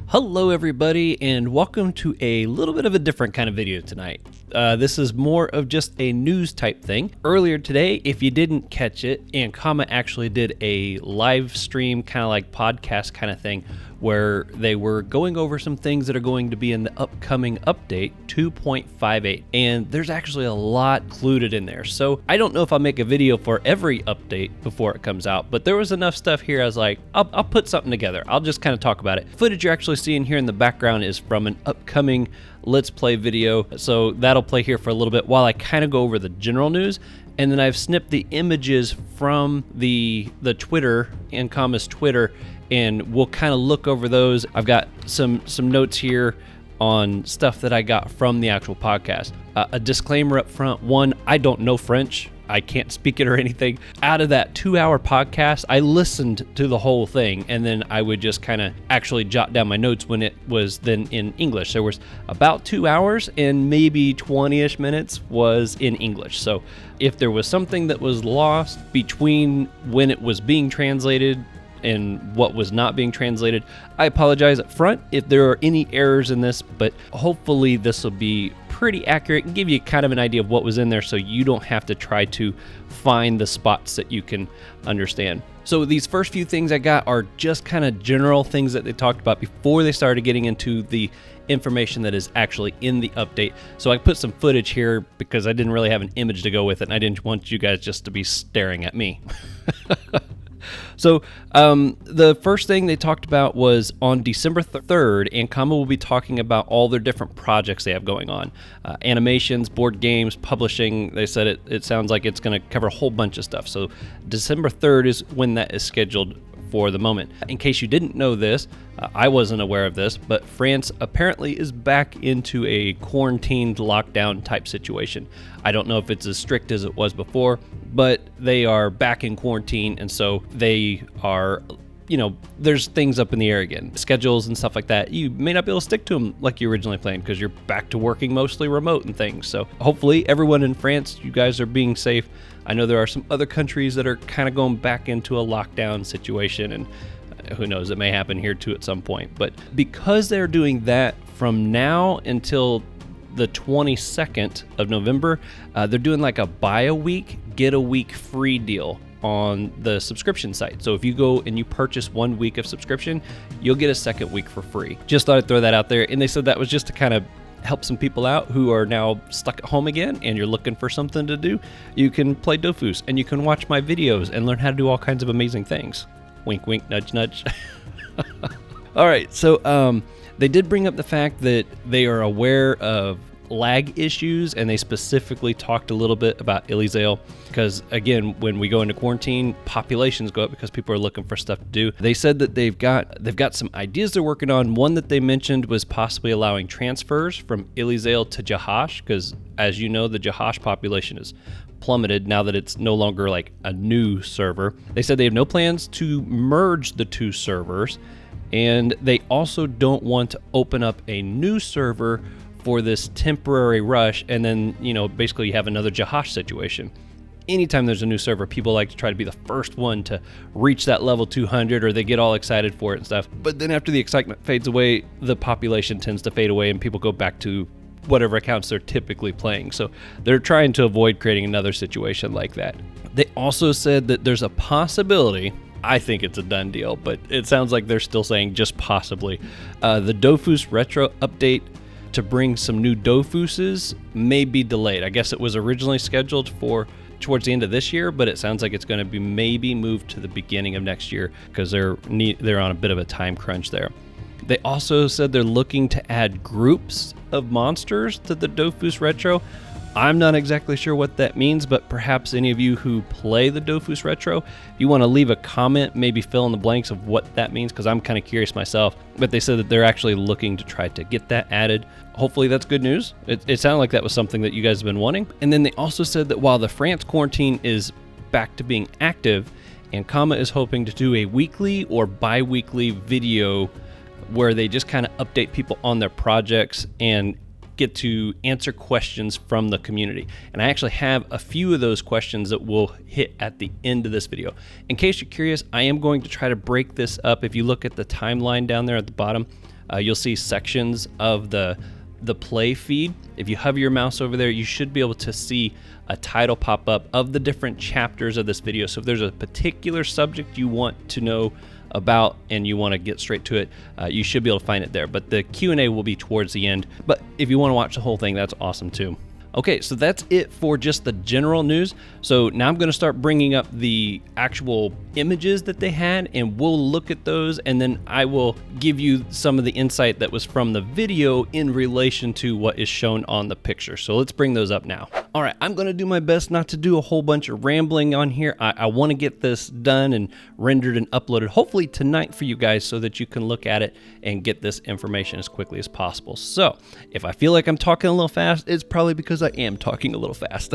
Hello everybody, and welcome to a little bit of a different kind of video tonight. This is more of just a news type thing. Earlier today, if you didn't catch it, Ankama actually did a live stream kind of like podcast kind of thing where they were going over some things that are going to be in the upcoming update 2.58, and there's actually a lot included in there. So I don't know if I'll make a video for every update before it comes out, but there was enough stuff here I was like, I'll put something together. I'll just kind of talk about it. Footage you're actually seeing here in the background is from an upcoming Let's Play video, so that'll play here for a little bit while I kind of go over the general news. And then I've snipped the images from the Twitter, Ankama's Twitter, and we'll kind of look over those. I've got some notes here on stuff that I got from the actual podcast. A disclaimer up front: one, I don't know French. I can't speak it or anything. Out of that 2-hour podcast, I listened to the whole thing, and then I would just kind of actually jot down my notes when it was then in English. There was about 2 hours, and maybe 20-ish minutes was in English. So if there was something that was lost between when it was being translated and what was not being translated, I apologize up front if there are any errors in this, but hopefully this will be pretty accurate and give you kind of an idea of what was in there so you don't have to try to find the spots that you can understand. So these first few things I got are just kind of general things that they talked about before they started getting into the information that is actually in the update. So I put some footage here because I didn't really have an image to go with it, and I didn't want you guys just to be staring at me. So the first thing they talked about was on December 3rd, Ankama will be talking about all their different projects they have going on. Animations, board games, publishing. They said it sounds like it's going to cover a whole bunch of stuff. So December 3rd is when that is scheduled for the moment. In case you didn't know this, I wasn't aware of this, but France apparently is back into a quarantined lockdown type situation. I don't know if it's as strict as it was before, but they are back in quarantine, and so they are, there's things up in the air again. Schedules and stuff like that, you may not be able to stick to them like you originally planned because you're back to working mostly remote and things. So hopefully everyone in France, you guys are being safe. I know there are some other countries that are kind of going back into a lockdown situation, and who knows, it may happen here too at some point. But because they're doing that from now until the 22nd of November, they're doing like a buy a week, get a week free deal on the subscription site. So if you go and you purchase 1 week of subscription, you'll get a second week for free. Just thought I'd throw that out there. And they said that was just to kind of help some people out who are now stuck at home again and you're looking for something to do. You can play Dofus and you can watch my videos and learn how to do all kinds of amazing things. Wink, wink, nudge, nudge. All right, so they did bring up the fact that they are aware of lag issues, and they specifically talked a little bit about Elysale because, again, when we go into quarantine, populations go up because people are looking for stuff to do. They said that they've got some ideas they're working on. One that they mentioned was possibly allowing transfers from Elysale to Jahash because, as you know, the Jahash population is plummeted now that it's no longer like a new server. They said they have no plans to merge the two servers, and they also don't want to open up a new server for this temporary rush and then, basically you have another Jahash situation. Anytime there's a new server, people like to try to be the first one to reach that level 200, or they get all excited for it and stuff. But then after the excitement fades away, the population tends to fade away and people go back to whatever accounts they're typically playing. So they're trying to avoid creating another situation like that. They also said that there's a possibility, I think it's a done deal, but it sounds like they're still saying just possibly, the Dofus retro update to bring some new Dofuses may be delayed. I guess it was originally scheduled for towards the end of this year, but it sounds like it's going to be maybe moved to the beginning of next year because they're on a bit of a time crunch there. They also said they're looking to add groups of monsters to the Dofus Retro. I'm not exactly sure what that means, but perhaps any of you who play the Dofus Retro, if you want to leave a comment, maybe fill in the blanks of what that means, because I'm kind of curious myself. But they said that they're actually looking to try to get that added. Hopefully that's good news. It sounded like that was something that you guys have been wanting. And then they also said that while the France quarantine is back to being active, Ankama is hoping to do a weekly or bi-weekly video where they just kind of update people on their projects and get to answer questions from the community. And I actually have a few of those questions that we'll hit at the end of this video. In case you're curious, I am going to try to break this up. If you look at the timeline down there at the bottom, you'll see sections of the play feed. If you hover your mouse over there, you should be able to see a title pop up of the different chapters of this video. So if there's a particular subject you want to know about and you want to get straight to it, you should be able to find it there. But the Q&A will be towards the end. But if you want to watch the whole thing, that's awesome too. Okay, so that's it for just the general news. So now I'm going to start bringing up the actual images that they had, and we'll look at those, and then I will give you some of the insight that was from the video in relation to what is shown on the picture. So let's bring those up now. All right, I'm going to do my best not to do a whole bunch of rambling on here. I want to get this done and rendered and uploaded hopefully tonight for you guys so that you can look at it and get this information as quickly as possible. So if I feel like I'm talking a little fast, it's probably because I am talking a little fast.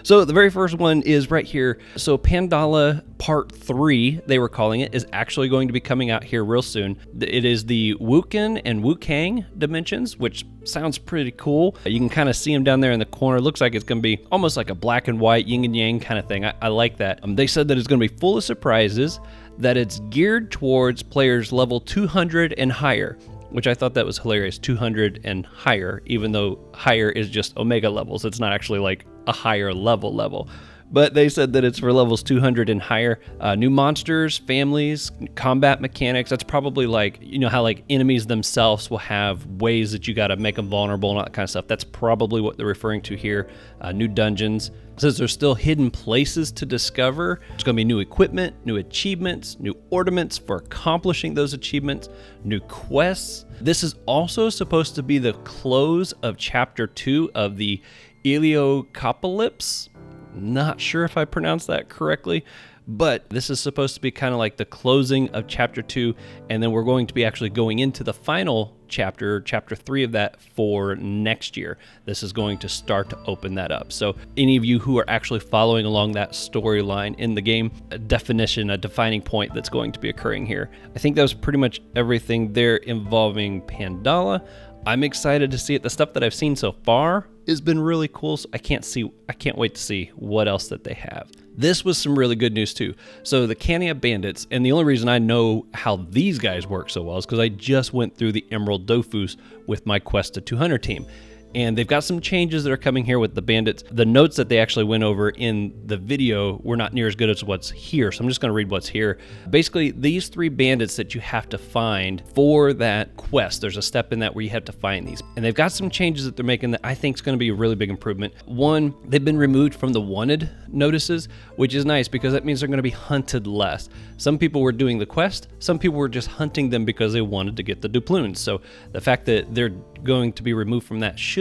So the very first one is right here. So Pandala Part 3, they were calling it, is actually going to be coming out here real soon. It is the Wukan and Wukang dimensions, which sounds pretty cool. You can kind of see them down there in the corner. Looks like it's going to be almost like a black and white yin and yang kind of thing. I like that. They said that it's going to be full of surprises, that it's geared towards players level 200 and higher, which I thought that was hilarious, 200 and higher, even though higher is just Omega levels. It's not actually like a higher level. But they said that it's for levels 200 and higher. New monsters, families, combat mechanics. That's probably like, you know how like enemies themselves will have ways that you got to make them vulnerable and all that kind of stuff. That's probably what they're referring to here. New dungeons. It says there's still hidden places to discover. There's going to be new equipment, new achievements, new ornaments for accomplishing those achievements, new quests. This is also supposed to be the close of Chapter 2 of the Eliocopolis. Not sure if I pronounced that correctly, but this is supposed to be kind of like the closing of Chapter 2, and then we're going to be actually going into the final chapter, Chapter 3 of that for next year. This is going to start to open that up. So any of you who are actually following along that storyline in the game, a defining point that's going to be occurring here. I think that was pretty much everything there involving Pandala. I'm excited to see it. The stuff that I've seen so far has been really cool, so I can't wait to see what else that they have. This was some really good news too. So the Cania Bandits, and the only reason I know how these guys work so well is because I just went through the Emerald Dofus with my Quest to 200 team. And they've got some changes that are coming here with the bandits. The notes that they actually went over in the video were not near as good as what's here. So I'm just going to read what's here. Basically, these 3 bandits that you have to find for that quest, there's a step in that where you have to find these. And they've got some changes that they're making that I think is going to be a really big improvement. One, they've been removed from the wanted notices, which is nice because that means they're going to be hunted less. Some people were doing the quest. Some people were just hunting them because they wanted to get the doubloons. So the fact that they're going to be removed from that should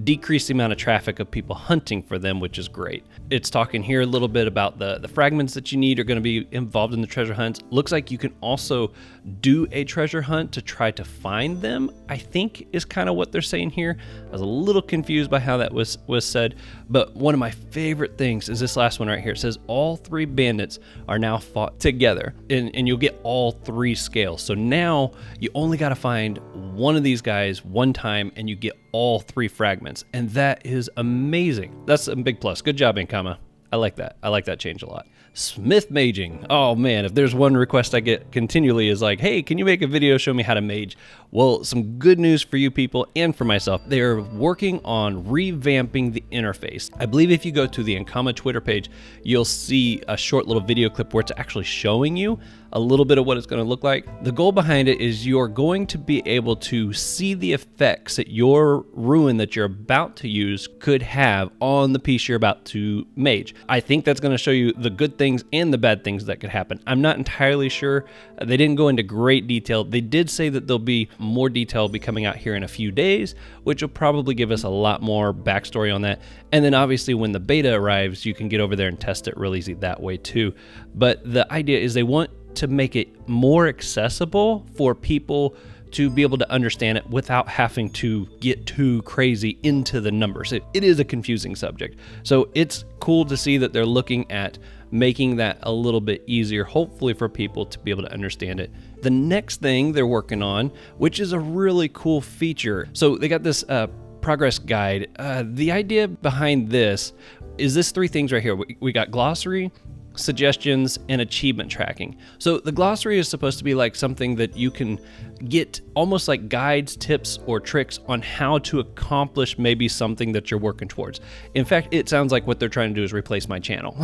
decrease the amount of traffic of people hunting for them, which is great. It's talking here a little bit about the fragments that you need are going to be involved in the treasure hunts. Looks like you can also do a treasure hunt to try to find them, I think is kind of what they're saying here. I was a little confused by how that was said, but one of my favorite things is this last one right here. It says all 3 bandits are now fought together, and you'll get all 3 scales. So now you only got to find one of these guys one time and you get all 3 fragments, and that is amazing. That's a big plus. Good job, Ankama. I like that. I like that change a lot. Smith maging. Oh man, if there's one request I get continually is like, hey, can you make a video show me how to mage? Well, some good news for you people and for myself. They're working on revamping the interface. I believe if you go to the Ankama Twitter page, you'll see a short little video clip where it's actually showing you a little bit of what it's going to look like. The goal behind it is you're going to be able to see the effects that your ruin that you're about to use could have on the piece you're about to mage. I think that's going to show you the good things and the bad things that could happen. I'm not entirely sure. They didn't go into great detail. They did say that there'll be more detail be coming out here in a few days, which will probably give us a lot more backstory on that. And then obviously when the beta arrives, you can get over there and test it real easy that way too. But the idea is they want to make it more accessible for people to be able to understand it without having to get too crazy into the numbers. It is a confusing subject. So it's cool to see that they're looking at making that a little bit easier, hopefully for people to be able to understand it. The next thing they're working on, which is a really cool feature. So they got this progress guide. The idea behind this is this 3 things right here. We got glossary, suggestions, and achievement tracking. So the glossary is supposed to be like something that you can get almost like guides, tips, or tricks on how to accomplish maybe something that you're working towards. In fact, it sounds like what they're trying to do is replace my channel.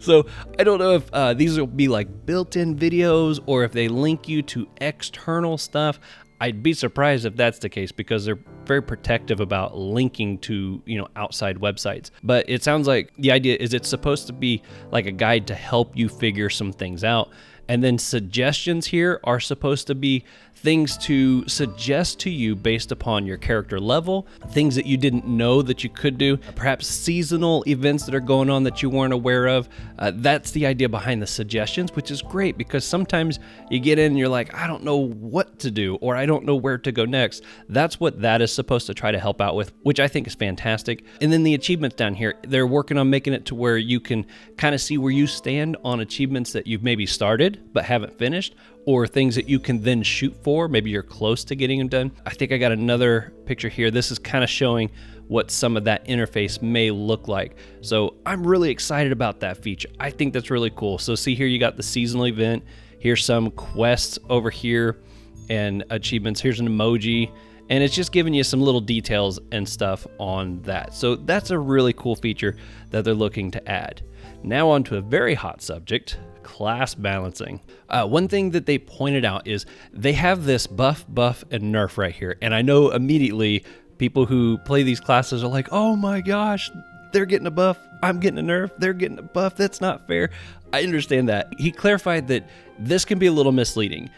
So I don't know if these will be like built-in videos or if they link you to external stuff. I'd be surprised if that's the case because they're very protective about linking to, outside websites. But it sounds like the idea is it's supposed to be like a guide to help you figure some things out. And then suggestions here are supposed to be things to suggest to you based upon your character level, things that you didn't know that you could do, perhaps seasonal events that are going on that you weren't aware of. That's the idea behind the suggestions, which is great because sometimes you get in and you're like, I don't know what to do, or I don't know where to go next. That's what that is supposed to try to help out with, which I think is fantastic. And then the achievements down here, they're working on making it to where you can kind of see where you stand on achievements that you've maybe started but haven't finished, or things that you can then shoot for. Maybe you're close to getting them done. I think I got another picture here. This is kind of showing what some of that interface may look like. So I'm really excited about that feature. I think that's really cool. So see here, you got the seasonal event. Here's some quests over here and achievements. Here's an emoji. And it's just giving you some little details and stuff on that. So that's a really cool feature that they're looking to add. Now on to a very hot subject, class balancing. One thing that they pointed out is they have this buff, and nerf right here. And I know immediately people who play these classes are like, oh my gosh, they're getting a buff, I'm getting a nerf, they're getting a buff, that's not fair. I understand that. He clarified that this can be a little misleading.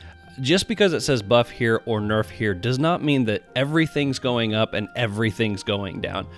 Just because it says buff here or nerf here does not mean that everything's going up and everything's going down.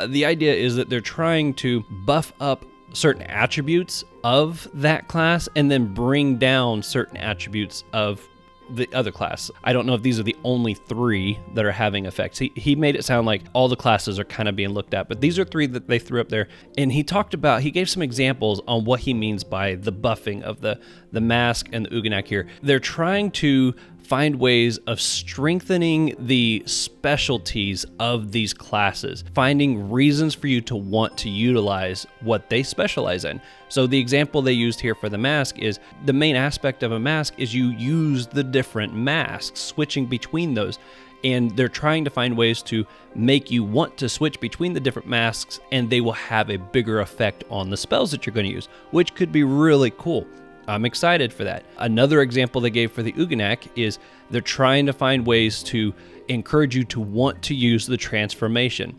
The idea is that they're trying to buff up certain attributes of that class and then bring down certain attributes of the other class. I don't know if these are the only 3 that are having effects. He made it sound like all the classes are kind of being looked at, but these are 3 that they threw up there. And he gave some examples on what he means by the buffing of the mask and the Uganak here. They're trying to find ways of strengthening the specialties of these classes, finding reasons for you to want to utilize what they specialize in. So the example they used here for the mask is the main aspect of a mask is you use the different masks, switching between those. And they're trying to find ways to make you want to switch between the different masks, and they will have a bigger effect on the spells that you're going to use, which could be really cool. I'm excited for that. Another example they gave for the Uganak is they're trying to find ways to encourage you to want to use the transformation.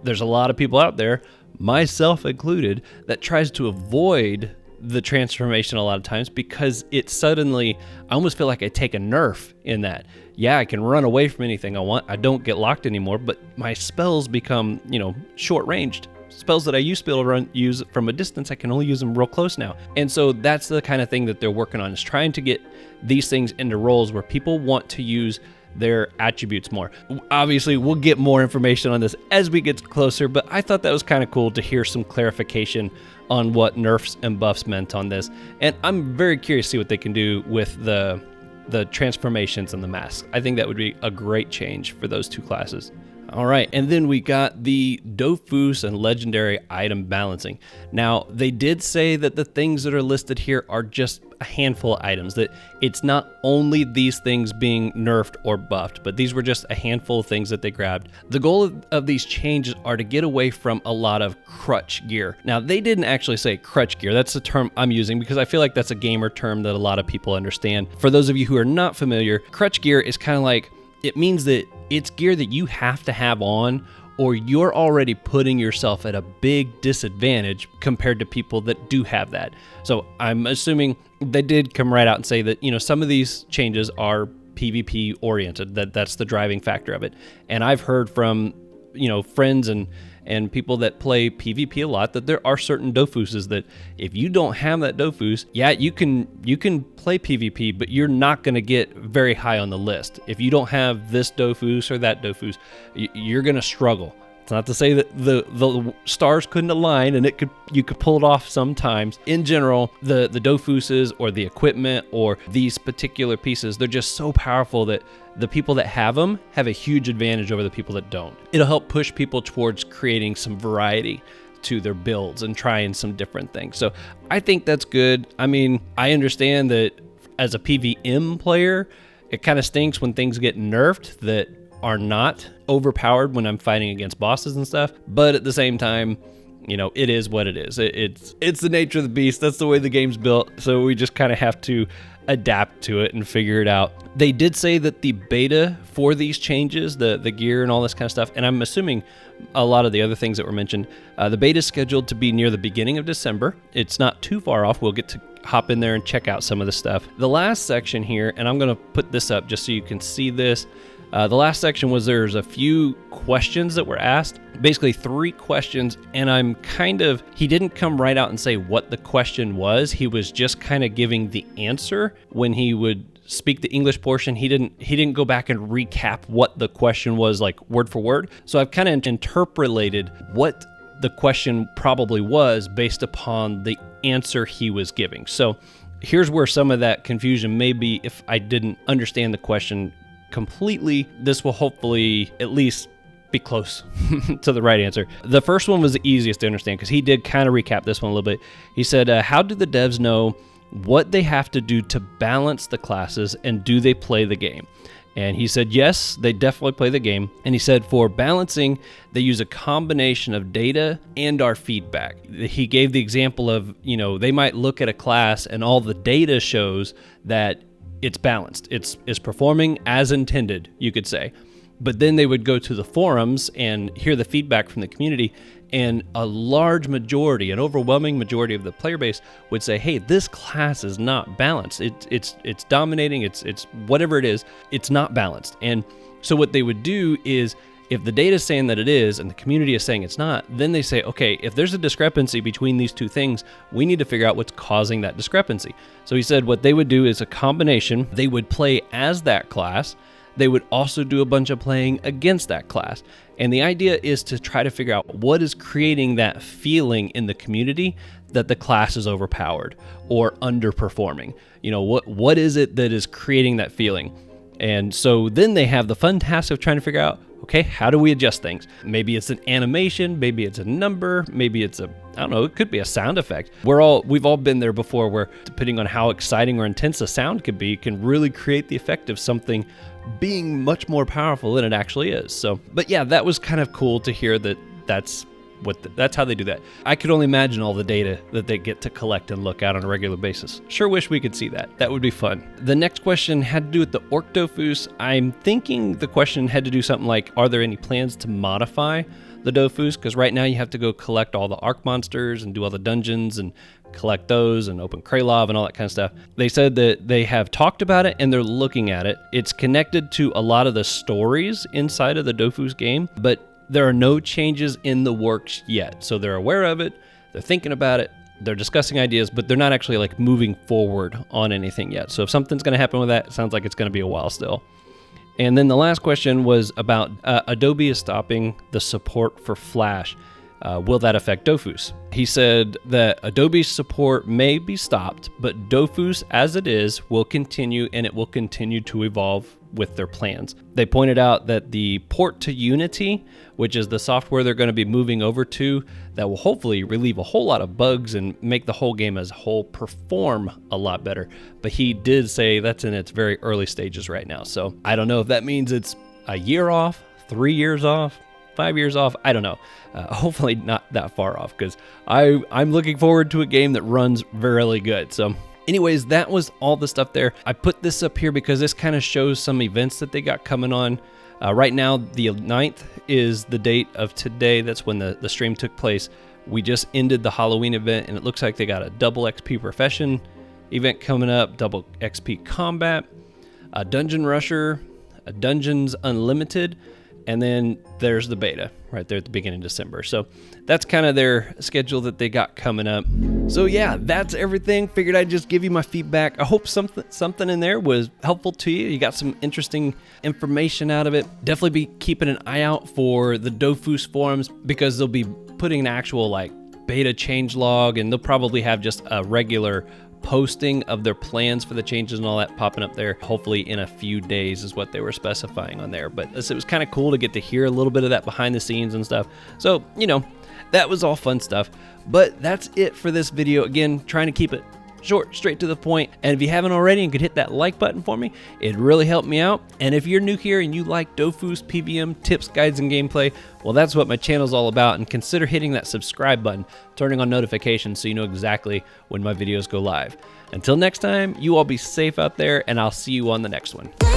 There's a lot of people out there, myself included, that tries to avoid the transformation a lot of times because it suddenly, I almost feel like I take a nerf in that. Yeah, I can run away from anything I want. I don't get locked anymore, but my spells become, short ranged. Spells that I used to be able to use from a distance, I can only use them real close now. And so that's the kind of thing that they're working on, is trying to get these things into roles where people want to use their attributes more. Obviously, we'll get more information on this as we get closer, but I thought that was kind of cool to hear some clarification on what nerfs and buffs meant on this. And I'm very curious to see what they can do with the transformations and the masks. I think that would be a great change for those 2 classes. All right, and then we got the Dofus and legendary item balancing. Now, they did say that the things that are listed here are just a handful of items, that it's not only these things being nerfed or buffed, but these were just a handful of things that they grabbed. The goal of these changes are to get away from a lot of crutch gear. Now, they didn't actually say crutch gear. That's the term I'm using because I feel like that's a gamer term that a lot of people understand. For those of you who are not familiar, crutch gear is kind of like, it means that it's gear that you have to have on, or you're already putting yourself at a big disadvantage compared to people that do have that. So I'm assuming they did come right out and say that, some of these changes are PvP oriented, that's the driving factor of it. And I've heard from, friends and people that play PvP a lot that there are certain Dofuses that if you don't have that Dofus, yeah, you can play PvP, but you're not going to get very high on the list. If you don't have this Dofus or that Dofus, you're going to struggle. It's not to say that the stars couldn't align and you could pull it off sometimes. In general, the Dofuses or the equipment or these particular pieces, they're just so powerful that the people that have them have a huge advantage over the people that don't. It'll help push people towards creating some variety. to their builds and trying some different things. So I think that's good. I mean, I understand that as a PvM player, it kind of stinks when things get nerfed that are not overpowered when I'm fighting against bosses and stuff. But at the same time, you know, it is what it is. It's the nature of the beast. That's the way the game's built. So we just kind of have to adapt to it and figure it out. They did say that the beta for these changes, the gear and all this kind of stuff, and I'm assuming a lot of the other things that were mentioned, the beta is scheduled to be near the beginning of December. It's not too far off. We'll get to hop in there and check out some of the stuff. The last section here, and I'm going to put this up just so you can see this. The last section was there's a few questions that were asked, basically 3 questions, and he didn't come right out and say what the question was. He was just kind of giving the answer when he would speak the English portion. He didn't go back and recap what the question was like word for word. So I've kind of interpolated what the question probably was based upon the answer he was giving. So here's where some of that confusion may be if I didn't understand the question completely. This will hopefully at least be close to the right answer. The first one was the easiest to understand because he did kind of recap this one a little bit. He said, how do the devs know what they have to do to balance the classes, and do they play the game? And he said, yes, they definitely play the game. And he said for balancing, they use a combination of data and our feedback. He gave the example of, you know, they might look at a class and all the data shows that it's balanced. It's performing as intended, you could say. But then they would go to the forums and hear the feedback from the community, and a large majority, an overwhelming majority of the player base would say, hey, this class is not balanced. It's dominating, it's whatever it is, it's not balanced. And so what they would do is, if the data is saying that it is and the community is saying it's not, then they say, okay, if there's a discrepancy between these two things, we need to figure out what's causing that discrepancy. So he said what they would do is a combination. They would play as that class. They would also do a bunch of playing against that class. And the idea is to try to figure out what is creating that feeling in the community that the class is overpowered or underperforming. You know, what is it that is creating that feeling? And so then they have the fun task of trying to figure out, okay, how do we adjust things? Maybe it's an animation, maybe it's a number, maybe it's I don't know, it could be a sound effect. We've all been there before where, depending on how exciting or intense a sound could be, can really create the effect of something being much more powerful than it actually is. So, but yeah, that was kind of cool to hear that that's how they do that. I could only imagine all the data that they get to collect and look at on a regular basis. Sure wish we could see that. That would be fun. The next question had to do with the Orc Dofus. I'm thinking the question had to do something like, are there any plans to modify the Dofus? Because right now you have to go collect all the Arc monsters and do all the dungeons and collect those and open Kralov and all that kind of stuff. They said that they have talked about it and they're looking at it. It's connected to a lot of the stories inside of the Dofus game, but there are no changes in the works yet. So they're aware of it, they're thinking about it, they're discussing ideas, but they're not actually like moving forward on anything yet. So if something's going to happen with that, it sounds like it's going to be a while still. And then the last question was about Adobe is stopping the support for Flash. Will that affect Dofus? He said that Adobe's support may be stopped, but Dofus as it is will continue, and it will continue to evolve with their plans. They pointed out that the port to Unity, which is the software they're going to be moving over to, that will hopefully relieve a whole lot of bugs and make the whole game as a whole perform a lot better. But he did say that's in its very early stages right now. So I don't know if that means it's a year off, 3 years off, 5 years off. I don't know. Hopefully not that far off, because I'm looking forward to a game that runs really good. So anyways, that was all the stuff there. I put this up here because this kind of shows some events that they got coming on. Right now, the 9th is the date of today. That's when the stream took place. We just ended the Halloween event, and it looks like they got a double XP Profession event coming up, double XP Combat, a Dungeon Rusher, a Dungeons Unlimited, and then there's the beta right there at the beginning of December. So that's kind of their schedule that they got coming up. So yeah, that's everything. Figured I'd just give you my feedback. I hope something in there was helpful to you. You got some interesting information out of it. Definitely be keeping an eye out for the Dofus forums, because they'll be putting an actual like beta change log, and they'll probably have just a regular posting of their plans for the changes and all that popping up there. Hopefully in a few days is what they were specifying on there. But it was kind of cool to get to hear a little bit of that behind the scenes and stuff. So, you know, that was all fun stuff. But that's it for this video. Again, trying to keep it short, straight to the point. And if you haven't already and could hit that like button for me, it'd really help me out. And if you're new here and you like Dofus PVM tips, guides, and gameplay, well, that's what my channel's all about. And consider hitting that subscribe button, turning on notifications so you know exactly when my videos go live. Until next time, you all be safe out there, and I'll see you on the next one.